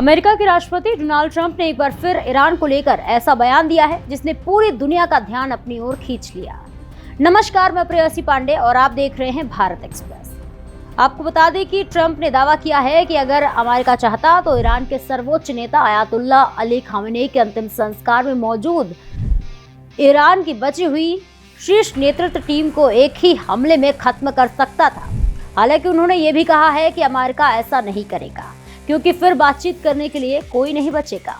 America के राष्ट्रपति Donald Trump ने एक बार फिर ईरान को लेकर ऐसा बयान दिया है जिसने पूरी दुनिया का ध्यान अपनी ओर खींच लिया। नमस्कार, मैं प्रेयसी पांडे और आप देख रहे हैं भारत एक्सप्रेस। आपको बता दें कि ट्रंप ने दावा किया है कि अगर अमेरिका चाहता तो ईरान के सर्वोच्च नेता अयातुल्ला अली खामेनेई के अंतिम संस्कार में मौजूद ईरान की बची हुई शीर्ष नेतृत्व टीम को एक ही हमले में खत्म कर सकता था। हालांकि उन्होंने ये भी कहा है कि अमेरिका ऐसा नहीं करेगा क्योंकि फिर बातचीत करने के लिए कोई नहीं बचेगा।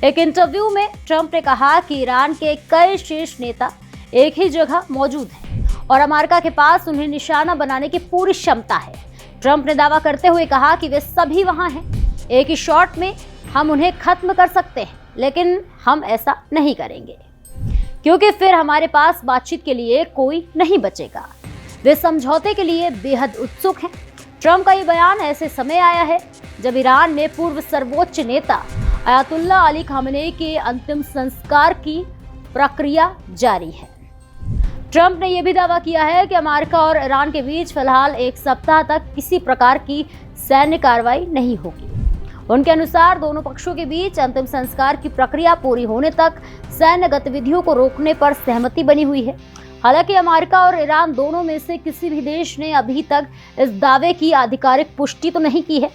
एक इंटरव्यू में ट्रंप ने कहा कि ईरान के कई शीर्ष नेता एक ही जगह मौजूद हैं और अमेरिका के पास उन्हें निशाना बनाने की पूरी क्षमता है। ट्रंप ने दावा करते हुए कहा कि वे सभी वहां हैं, एक ही शॉट में हम उन्हें खत्म कर सकते हैं, लेकिन हम ऐसा नहीं करेंगे क्योंकि फिर हमारे पास बातचीत के लिए कोई नहीं बचेगा। वे समझौते के लिए बेहद उत्सुक हैं। ट्रंप का ये बयान ऐसे समय आया है जब ईरान में पूर्व सर्वोच्च नेता अयातुल्ला अली खामेनेई के अंतिम संस्कार की प्रक्रिया जारी है। ट्रंप ने यह भी दावा किया है कि अमेरिका और ईरान के बीच फिलहाल एक सप्ताह तक किसी प्रकार की सैन्य कार्रवाई नहीं होगी। उनके अनुसार दोनों पक्षों के बीच अंतिम संस्कार की प्रक्रिया पूरी होने तक सैन्य गतिविधियों को रोकने पर सहमति बनी हुई है। हालांकि अमेरिका और ईरान दोनों में से किसी भी देश ने अभी तक इस दावे की आधिकारिक पुष्टि तो नहीं की है।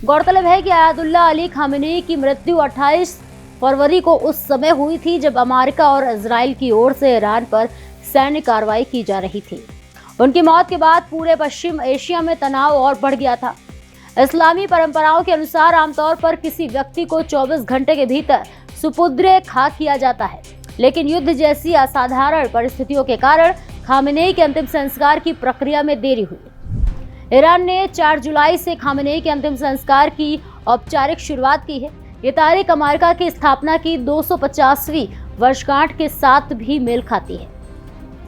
गौरतलब है कि अयातुल्ला अली खामेनेई की मृत्यु 28 फरवरी को उस समय हुई थी जब अमेरिका और इजराइल की ओर से ईरान पर सैन्य कार्रवाई की जा रही थी। उनकी मौत के बाद पूरे पश्चिम एशिया में तनाव और बढ़ गया था। इस्लामी परंपराओं के अनुसार आमतौर पर किसी व्यक्ति को 24 घंटे के भीतर सुपुर्द खाक किया जाता है, लेकिन युद्ध जैसी असाधारण परिस्थितियों के कारण खामेनेई के अंतिम संस्कार की प्रक्रिया में देरी हुई। ईरान ने 4 जुलाई से खामेनेई के अंतिम संस्कार की औपचारिक शुरुआत की है। ये तारीख अमेरिका की स्थापना की 250वीं वर्षगांठ के साथ भी मेल खाती है।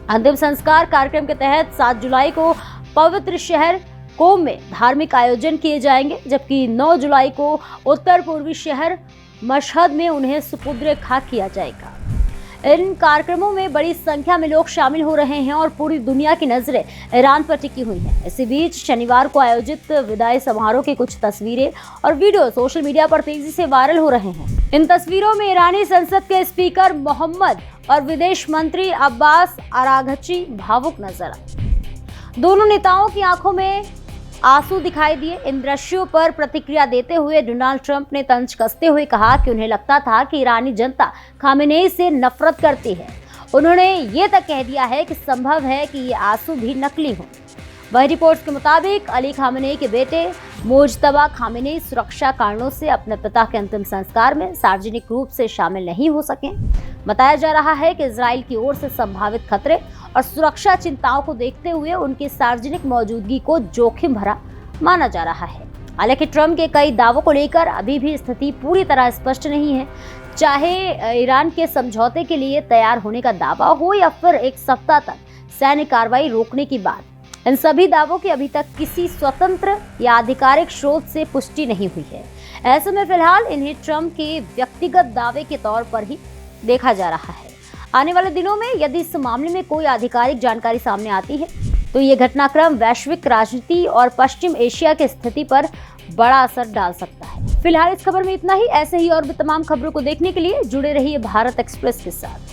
अंतिम संस्कार कार्यक्रम के तहत 7 जुलाई को पवित्र शहर कोम में धार्मिक आयोजन किए जाएंगे, जबकि 9 जुलाई को उत्तर पूर्वी शहर मशहद में उन्हें सुपुर्द खाक किया जाएगा। इन कार्यक्रमों में बड़ी संख्या में लोग शामिल हो रहे हैं और पूरी दुनिया की नजरें ईरान पर टिकी हुई हैं। इसी बीच शनिवार को आयोजित विदाई समारोह की कुछ तस्वीरें और वीडियो सोशल मीडिया पर तेजी से वायरल हो रहे हैं। इन तस्वीरों में ईरानी संसद के स्पीकर मोहम्मद और विदेश मंत्री अब्बास अराघची भावुक नजर आए। दोनों नेताओं की आंखों में आंसू दिखाई दिए। इन दृश्यों पर प्रतिक्रिया देते हुए डोनाल्ड ट्रंप ने तंज कसते हुए कहा कि उन्हें लगता था कि ईरानी जनता खामेनेई से नफरत करती है। उन्होंने ये तक कह दिया है कि संभव है कि ये आंसू भी नकली हों। वही रिपोर्ट्स के मुताबिक अली खामेनेई के बेटे मुज्तबा खामेनेई सुरक्षा कारणों से अपने पिता के अंतिम संस्कार में सार्वजनिक रूप से शामिल नहीं हो सके। बताया जा रहा है कि इजराइल की ओर से संभावित खतरे और सुरक्षा चिंताओं को देखते हुए उनकी सार्वजनिक मौजूदगी को जोखिम भरा माना जा रहा है। हालांकि ट्रंप के कई दावों को लेकर अभी भी स्थिति पूरी तरह स्पष्ट नहीं है। चाहे ईरान के समझौते के लिए तैयार होने का दावा हो या फिर एक सप्ताह तक सैन्य कार्रवाई रोकने की बात, इन सभी दावों की अभी तक किसी स्वतंत्र या आधिकारिक स्रोत से पुष्टि नहीं हुई है। ऐसे में फिलहाल इन्हें ट्रंप के व्यक्तिगत दावे के तौर पर ही देखा जा रहा है। आने वाले दिनों में यदि इस मामले में कोई आधिकारिक जानकारी सामने आती है तो ये घटनाक्रम वैश्विक राजनीति और पश्चिम एशिया की स्थिति पर बड़ा असर डाल सकता है। फिलहाल इस खबर में इतना ही। ऐसे ही और भी तमाम खबरों को देखने के लिए जुड़े रहिए भारत एक्सप्रेस के साथ।